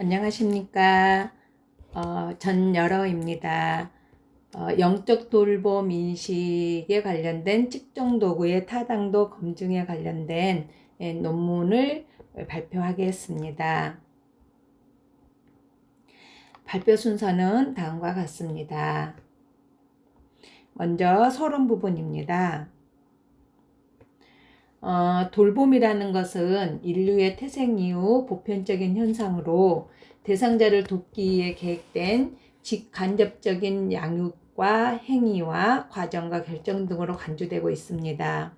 안녕하십니까. 전여러입니다. 영적 돌봄 인식에 관련된 측정 도구의 타당도 검증에 관련된 논문을 발표하겠습니다. 발표 순서는 다음과 같습니다. 먼저 서론 부분입니다. 돌봄이라는 것은 인류의 태생 이후 보편적인 현상으로 대상자를 돕기 위해 계획된 직간접적인 양육과 행위와 과정과 결정 등으로 간주되고 있습니다.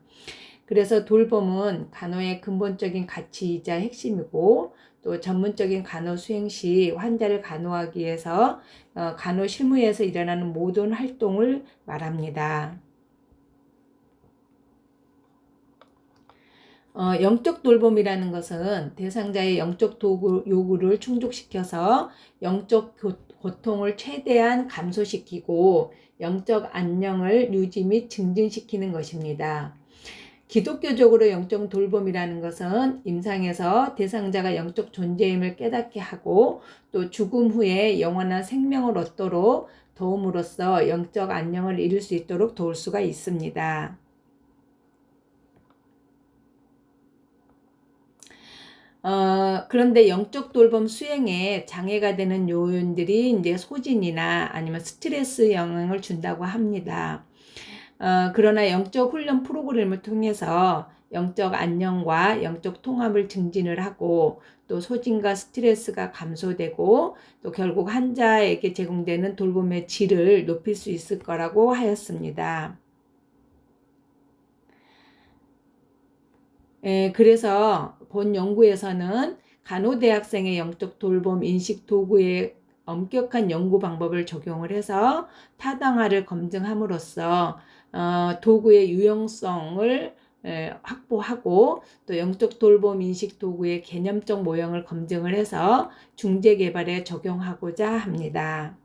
그래서 돌봄은 간호의 근본적인 가치이자 핵심이고, 또 전문적인 간호 수행 시 환자를 간호하기 위해서 간호 실무에서 일어나는 모든 활동을 말합니다. 영적 돌봄이라는 것은 대상자의 영적 요구를 충족시켜서 영적 고통을 최대한 감소시키고 영적 안녕을 유지 및 증진시키는 것입니다. 기독교적으로 영적 돌봄이라는 것은 임상에서 대상자가 영적 존재임을 깨닫게 하고 또 죽음 후에 영원한 생명을 얻도록 도움으로써 영적 안녕을 이룰 수 있도록 도울 수가 있습니다. 그런데 영적 돌봄 수행에 장애가 되는 요인들이 이제 소진이나 아니면 스트레스 영향을 준다고 합니다. 그러나 영적 훈련 프로그램을 통해서 영적 안녕과 영적 통합을 증진을 하고 또 소진과 스트레스가 감소되고 또 결국 환자에게 제공되는 돌봄의 질을 높일 수 있을 거라고 하였습니다. 그래서 본 연구에서는 간호대학생의 영적 돌봄 인식 도구의 엄격한 연구 방법을 적용을 해서 타당화를 검증함으로써 도구의 유용성을 확보하고 또 영적 돌봄 인식 도구의 개념적 모형을 검증을 해서 중재 개발에 적용하고자 합니다.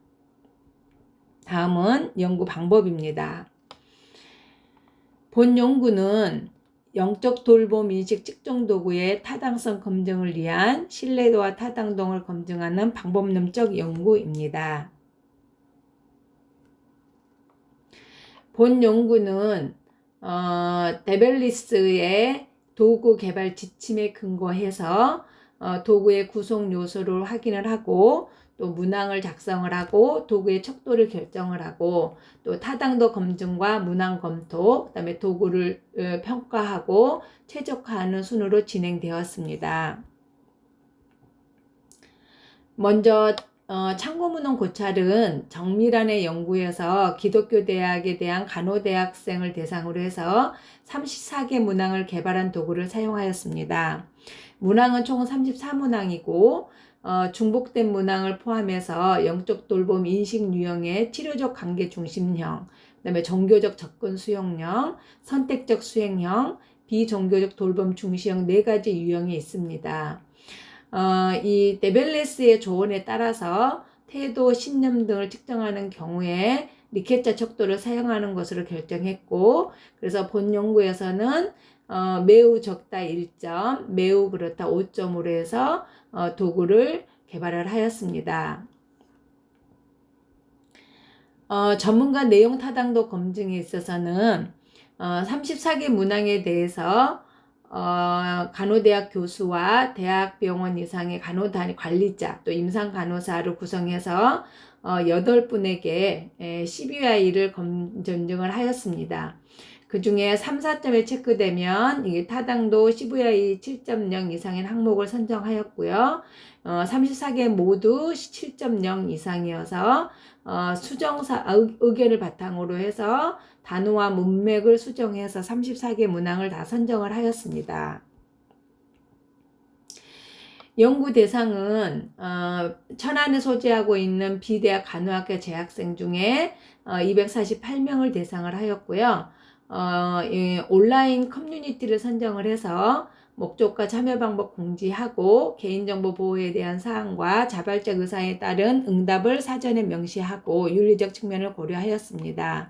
다음은 연구 방법입니다. 본 연구는 영적 돌봄 인식 측정 도구의 타당성 검증을 위한 신뢰도와 타당성을 검증하는 방법론적 연구입니다. 본 연구는 데벨리스의 도구 개발 지침에 근거해서 도구의 구성 요소를 확인을 하고 또 문항을 작성을 하고 도구의 척도를 결정을 하고 또 타당도 검증과 문항 검토, 그다음에 도구를 평가하고 최적화하는 순으로 진행되었습니다. 먼저 참고문헌 고찰은 정밀한의 연구에서 기독교 대학에 대한 간호대학생을 대상으로 해서 34개 문항을 개발한 도구를 사용하였습니다. 문항은 총 34문항이고 중복된 문항을 포함해서 영적 돌봄 인식 유형의 치료적 관계 중심형, 그다음에 종교적 접근 수용형, 선택적 수행형, 비종교적 돌봄 중시형 4가지 유형이 있습니다. 이 데벨레스의 조언에 따라서 태도, 신념 등을 측정하는 경우에 리케차 척도를 사용하는 것으로 결정했고, 그래서 본 연구에서는 매우 적다 1점, 매우 그렇다 5점으로 해서 도구를 개발을 하였습니다. 전문가 내용 타당도 검증에 있어서는 34개 문항에 대해서 간호대학 교수와 대학병원 이상의 간호단 관리자 또 임상간호사를 구성해서 8분에게 CBI를 검증을 하였습니다. 그 중에 3, 4점에 체크되면 이게 타당도 CVI 7.0 이상의 항목을 선정하였고요. 34개 모두 7.0 이상이어서 수정사 의견을 바탕으로 해서 단어와 문맥을 수정해서 34개 문항을 다 선정을 하였습니다. 연구 대상은 천안에 소재하고 있는 비대학 간호학과 재학생 중에 248명을 대상을 하였고요. 온라인 커뮤니티를 선정을 해서 목적과 참여 방법 공지하고 개인정보 보호에 대한 사항과 자발적 의사에 따른 응답을 사전에 명시하고 윤리적 측면을 고려하였습니다.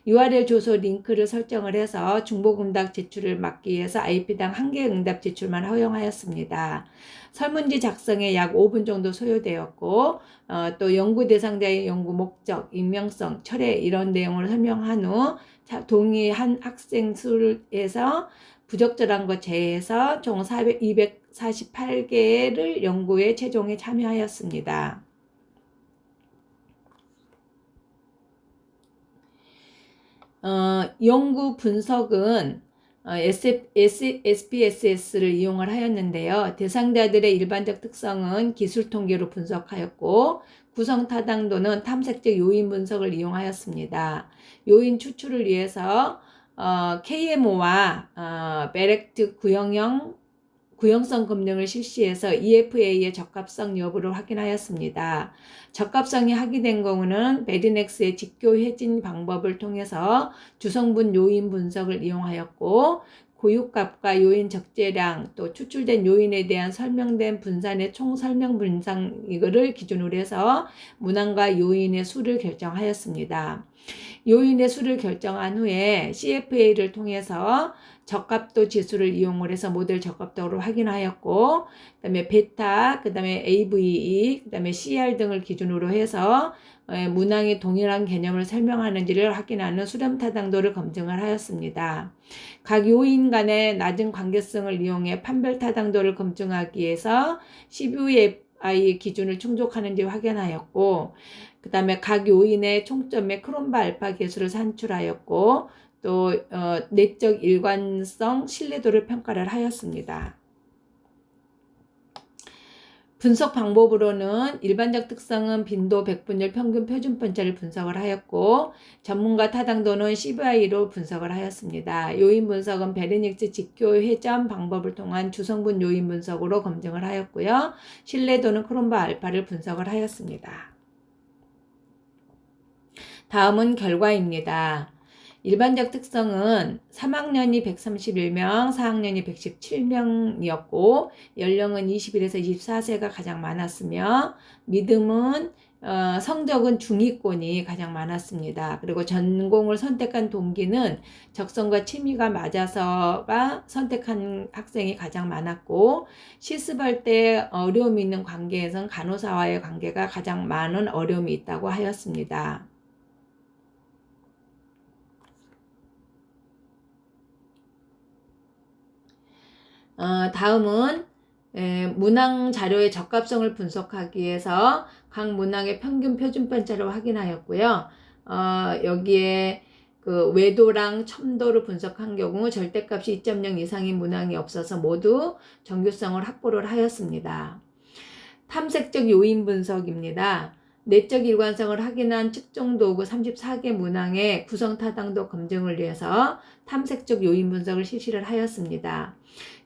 URL 주소 링크를 설정을 해서 중복응답 제출을 막기 위해서 IP당 1개 응답 제출만 허용하였습니다. 설문지 작성에 약 5분 정도 소요되었고 또 연구 대상자의 연구 목적, 익명성, 철회 이런 내용을 설명한 후 동의한 학생 수에서 부적절한 것 제외해서 총 248개를 연구에 최종에 참여하였습니다. 연구 분석은 SPSS를 이용을 하였는데요. 대상자들의 일반적 특성은 기술 통계로 분석하였고 구성 타당도는 탐색적 요인 분석을 이용하였습니다. 요인 추출을 위해서 KMO와 베렉트 구형성 검증을 실시해서 EFA의 적합성 여부를 확인하였습니다. 적합성이 확인된 경우는 베리넥스의 직교회진 방법을 통해서 주성분 요인 분석을 이용하였고 고유값과 요인 적재량 또 추출된 요인에 대한 설명된 분산의 총 설명 분산 이거를 기준으로 해서 문항과 요인의 수를 결정하였습니다. 요인의 수를 결정한 후에 CFA를 통해서 적합도 지수를 이용을 해서 모델 적합도를 확인하였고 그다음에 베타, 그다음에 AVE, 그다음에 CR 등을 기준으로 해서 문항이 동일한 개념을 설명하는지를 확인하는 수렴 타당도를 검증을 하였습니다. 각 요인 간의 낮은 관계성을 이용해 판별 타당도를 검증하기 위해서 CVFI 기준을 충족하는지 확인하였고 그 다음에 각 요인의 총점의 크롬바 알파 계수를 산출하였고 또 내적 일관성, 신뢰도를 평가를 하였습니다. 분석 방법으로는 일반적 특성은 빈도, 백분율, 평균, 표준 편차를 분석을 하였고 전문가 타당도는 CVI로 분석을 하였습니다. 요인 분석은 베리닉스 직교 회전 방법을 통한 주성분 요인 분석으로 검증을 하였고요. 신뢰도는 크롬바 알파를 분석을 하였습니다. 다음은 결과입니다. 일반적 특성은 3학년이 131명, 4학년이 117명이었고 연령은 21에서 24세가 가장 많았으며 믿음은 성적은 중위권이 가장 많았습니다. 그리고 전공을 선택한 동기는 적성과 취미가 맞아서가 선택한 학생이 가장 많았고 실습할 때 어려움이 있는 관계에선 간호사와의 관계가 가장 많은 어려움이 있다고 하였습니다. 다음은 문항 자료의 적합성을 분석하기 위해서 각 문항의 평균 표준 편차를 확인하였고요. 여기에 그 외도랑 첨도를 분석한 경우 절대값이 2.0 이상인 문항이 없어서 모두 정규성을 확보를 하였습니다. 탐색적 요인 분석입니다. 내적 일관성을 확인한 측정 도구 34개 문항의 구성 타당도 검증을 위해서 탐색적 요인 분석을 실시를 하였습니다.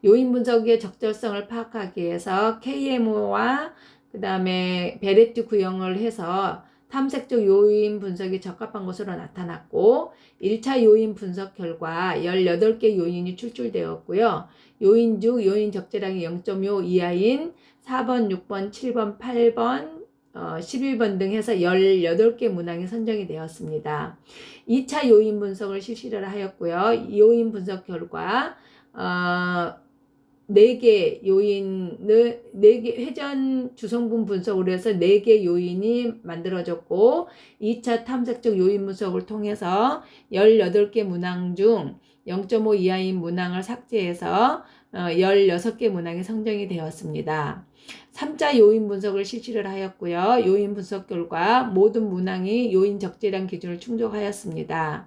요인 분석의 적절성을 파악하기 위해서 KMO와 그 다음에 베레트 구형을 해서 탐색적 요인 분석이 적합한 것으로 나타났고 1차 요인 분석 결과 18개 요인이 출출되었고요. 요인 중 요인 적재량이 0.5 이하인 4번, 6번, 7번, 8번, 11번 등 해서 18개 문항이 선정이 되었습니다. 2차 요인 분석을 실시를 하였고요. 요인 분석 결과 4개 요인을 4개 회전 주성분 분석으로 해서 4개 요인이 만들어졌고 2차 탐색적 요인 분석을 통해서 18개 문항 중 0.5 이하인 문항을 삭제해서 16개 문항이 선정이 되었습니다. 3차 요인 분석을 실시를 하였고요. 요인 분석 결과 모든 문항이 요인 적재량 기준을 충족하였습니다.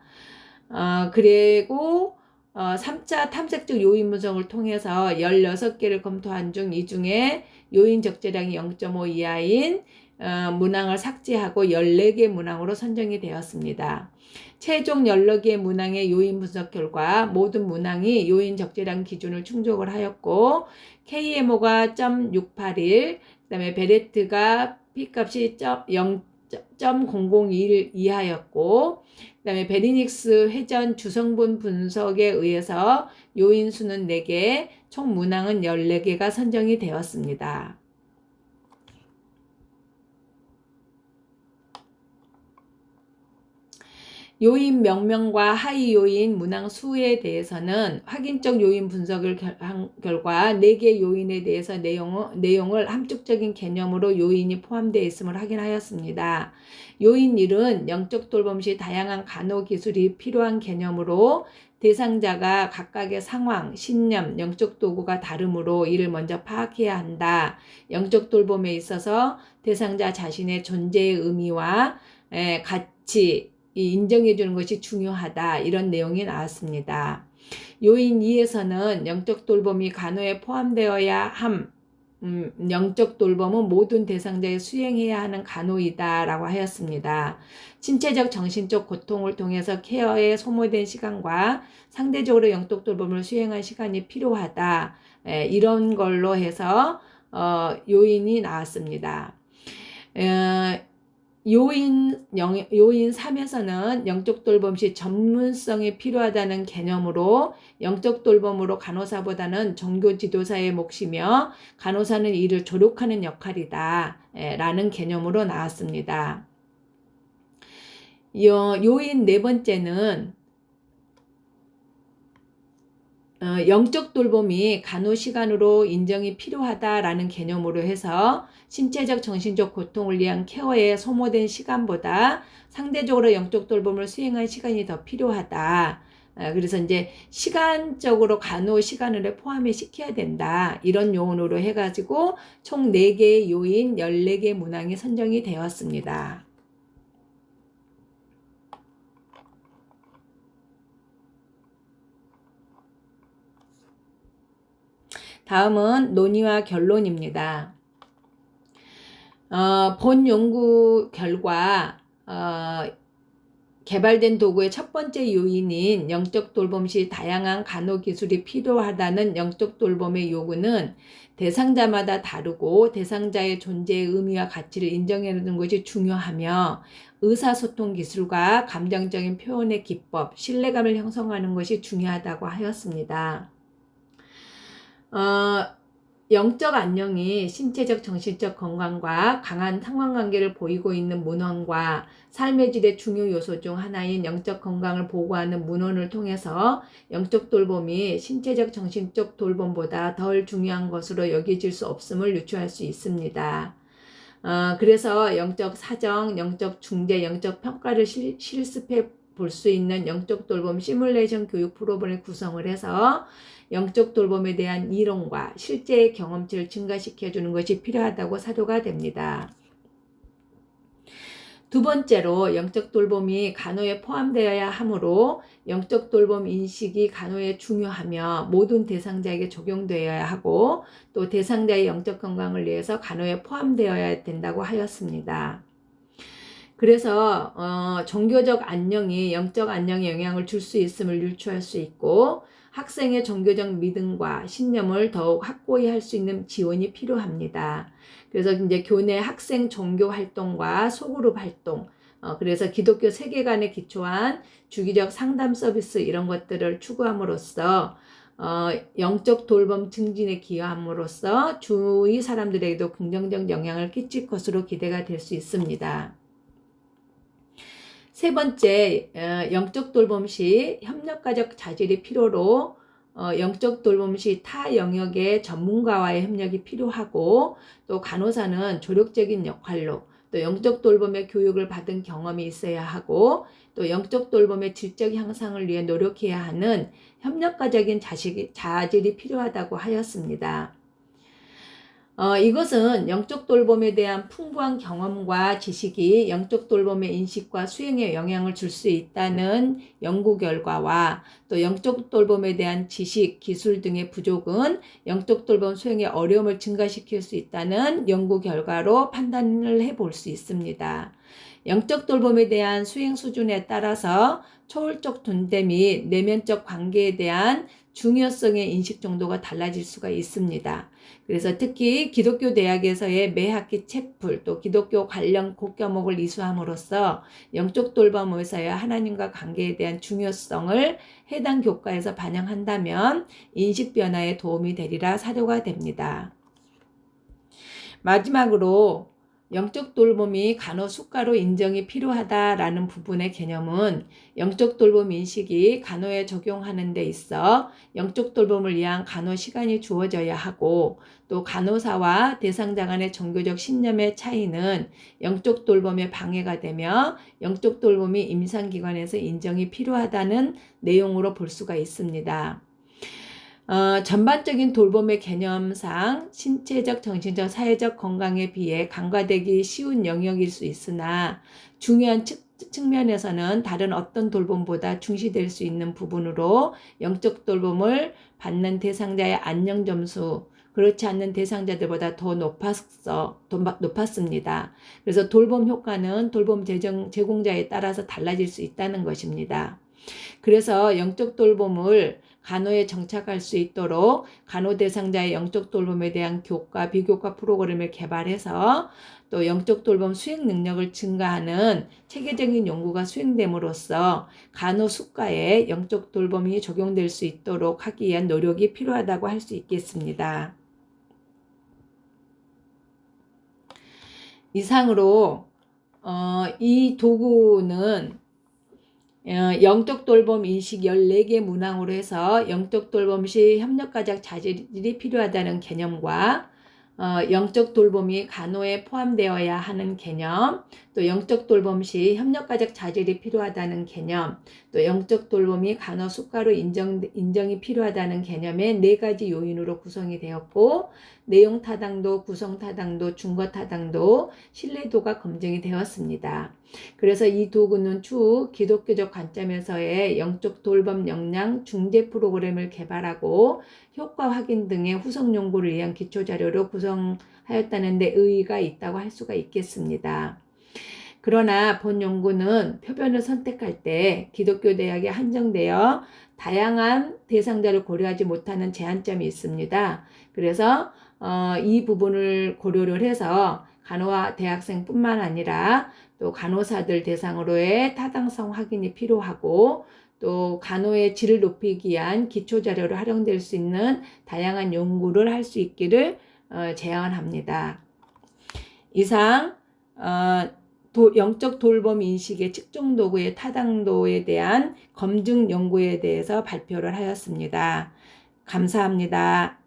그리고 3차 탐색적 요인 분석을 통해서 16개를 검토한 중 이 중에 요인 적재량이 0.5 이하인 문항을 삭제하고 14개 문항으로 선정이 되었습니다. 최종 14개 문항의 요인 분석 결과 모든 문항이 요인 적재량 기준을 충족을 하였고 KMO가 0.681, 그 다음에 베레트가 P값이 0.001 이하였고 그 다음에 베리닉스 회전 주성분 분석에 의해서 요인 수는 4개, 총 문항은 14개가 선정이 되었습니다. 요인 명명과 하위 요인 문항 수에 대해서는 확인적 요인 분석을 한 결과 4개 요인에 대해서 내용을 함축적인 개념으로 요인이 포함되어 있음을 확인하였습니다. 요인 1은 영적 돌봄 시 다양한 간호 기술이 필요한 개념으로 대상자가 각각의 상황, 신념, 영적 도구가 다르므로 이를 먼저 파악해야 한다. 영적 돌봄에 있어서 대상자 자신의 존재의 의미와 가치, 인정해 주는 것이 중요하다. 이런 내용이 나왔습니다. 요인 2에서는 영적 돌봄이 간호에 포함되어야 함. 영적 돌봄은 모든 대상자에 수행해야 하는 간호이다 라고 하였습니다. 신체적 정신적 고통을 통해서 케어에 소모된 시간과 상대적으로 영적 돌봄을 수행할 시간이 필요하다. 이런 걸로 해서 요인이 나왔습니다. 요인 3에서는 영적 돌봄 시 전문성이 필요하다는 개념으로 영적 돌봄으로 간호사보다는 종교 지도사의 몫이며 간호사는 이를 조력하는 역할이다 라는 개념으로 나왔습니다. 요인 4번째는 영적 돌봄이 간호 시간으로 인정이 필요하다라는 개념으로 해서 신체적 정신적 고통을 위한 케어에 소모된 시간보다 상대적으로 영적 돌봄을 수행할 시간이 더 필요하다. 그래서 이제 시간적으로 간호 시간을 포함해 시켜야 된다. 이런 요원으로 해가지고 총 4개의 요인 14개 문항이 선정이 되었습니다. 다음은 논의와 결론입니다. 본 연구 결과 개발된 도구의 첫 번째 요인인 영적 돌봄 시 다양한 간호 기술이 필요하다는 영적 돌봄의 요구는 대상자마다 다르고 대상자의 존재의 의미와 가치를 인정해주는 것이 중요하며 의사소통 기술과 감정적인 표현의 기법, 신뢰감을 형성하는 것이 중요하다고 하였습니다. 영적 안녕이 신체적 정신적 건강과 강한 상관관계를 보이고 있는 문헌과 삶의 질의 중요 요소 중 하나인 영적 건강을 보고하는 문헌을 통해서 영적 돌봄이 신체적 정신적 돌봄보다 덜 중요한 것으로 여겨질 수 없음을 유추할 수 있습니다. 그래서 영적 사정, 영적 중재, 영적 평가를 실습해 볼 수 있는 영적 돌봄 시뮬레이션 교육 프로그램을 구성을 해서 영적 돌봄에 대한 이론과 실제의 경험치를 증가시켜 주는 것이 필요하다고 사료가 됩니다. 두 번째로 영적 돌봄이 간호에 포함되어야 하므로 영적 돌봄 인식이 간호에 중요하며 모든 대상자에게 적용되어야 하고 또 대상자의 영적 건강을 위해서 간호에 포함되어야 된다고 하였습니다. 그래서 종교적 안녕이 영적 안녕에 영향을 줄 수 있음을 유추할 수 있고 학생의 종교적 믿음과 신념을 더욱 확고히 할 수 있는 지원이 필요합니다. 그래서 이제 교내 학생 종교 활동과 소그룹 활동, 그래서 기독교 세계관에 기초한 주기적 상담 서비스 이런 것들을 추구함으로써 영적 돌봄 증진에 기여함으로써 주위 사람들에게도 긍정적 영향을 끼칠 것으로 기대가 될 수 있습니다. 세 번째, 영적 돌봄 시 협력가적 자질이 필요로 영적 돌봄 시 타 영역의 전문가와의 협력이 필요하고 또 간호사는 조력적인 역할로 또 영적 돌봄의 교육을 받은 경험이 있어야 하고 또 영적 돌봄의 질적 향상을 위해 노력해야 하는 협력가적인 자질이 필요하다고 하였습니다. 이것은 영적 돌봄에 대한 풍부한 경험과 지식이 영적 돌봄의 인식과 수행에 영향을 줄 수 있다는 연구 결과와 또 영적 돌봄에 대한 지식, 기술 등의 부족은 영적 돌봄 수행의 어려움을 증가시킬 수 있다는 연구 결과로 판단을 해볼 수 있습니다. 영적 돌봄에 대한 수행 수준에 따라서 초월적 존재 및 내면적 관계에 대한 중요성의 인식 정도가 달라질 수가 있습니다. 그래서 특히 기독교 대학에서의 매학기 책풀 또 기독교 관련 곡과목을 이수함으로써 영적 돌봄에서의 하나님과 관계에 대한 중요성을 해당 교과에서 반영한다면 인식 변화에 도움이 되리라 사료가 됩니다. 마지막으로 영적 돌봄이 간호수가로 인정이 필요하다라는 부분의 개념은 영적 돌봄 인식이 간호에 적용하는 데 있어 영적 돌봄을 위한 간호 시간이 주어져야 하고, 또 간호사와 대상자 간의 종교적 신념의 차이는 영적 돌봄에 방해가 되며 영적 돌봄이 임상기관에서 인정이 필요하다는 내용으로 볼 수가 있습니다. 전반적인 돌봄의 개념상 신체적, 정신적, 사회적 건강에 비해 간과되기 쉬운 영역일 수 있으나 중요한 측면에서는 다른 어떤 돌봄보다 중시될 수 있는 부분으로 영적 돌봄을 받는 대상자의 안녕 점수, 그렇지 않는 대상자들보다 더 높았습니다. 그래서 돌봄 효과는 돌봄 제공자에 따라서 달라질 수 있다는 것입니다. 그래서 영적 돌봄을 간호에 정착할 수 있도록 간호 대상자의 영적 돌봄에 대한 교과, 비교과 프로그램을 개발해서 또 영적 돌봄 수행 능력을 증가하는 체계적인 연구가 수행됨으로써 간호 수가에 영적 돌봄이 적용될 수 있도록 하기 위한 노력이 필요하다고 할 수 있겠습니다. 이상으로 이 도구는 영적 돌봄 인식 14개 문항으로 해서 영적 돌봄 시 협력가적 자질이 필요하다는 개념과 영적 돌봄이 간호에 포함되어야 하는 개념, 또 영적 돌봄 시 협력가적 자질이 필요하다는 개념, 또 영적 돌봄이 간호 수가로 인정이 필요하다는 개념의 4가지 요인으로 구성이 되었고, 내용 타당도, 구성 타당도, 준거 타당도, 신뢰도가 검증이 되었습니다. 그래서 이 도구는 추후 기독교적 관점에서의 영적 돌봄 역량 중재 프로그램을 개발하고 효과 확인 등의 후속 연구를 위한 기초자료로 구성하였다는 데 의의가 있다고 할 수가 있겠습니다. 그러나 본 연구는 표본을 선택할 때 기독교 대학에 한정되어 다양한 대상자를 고려하지 못하는 제한점이 있습니다. 그래서 이 부분을 고려를 해서 간호와 대학생뿐만 아니라 또 간호사들 대상으로의 타당성 확인이 필요하고, 또 간호의 질을 높이기 위한 기초자료로 활용될 수 있는 다양한 연구를 할 수 있기를 제안합니다. 이상 영적 돌봄 인식의 측정 도구의 타당도에 대한 검증 연구에 대해서 발표를 하였습니다. 감사합니다.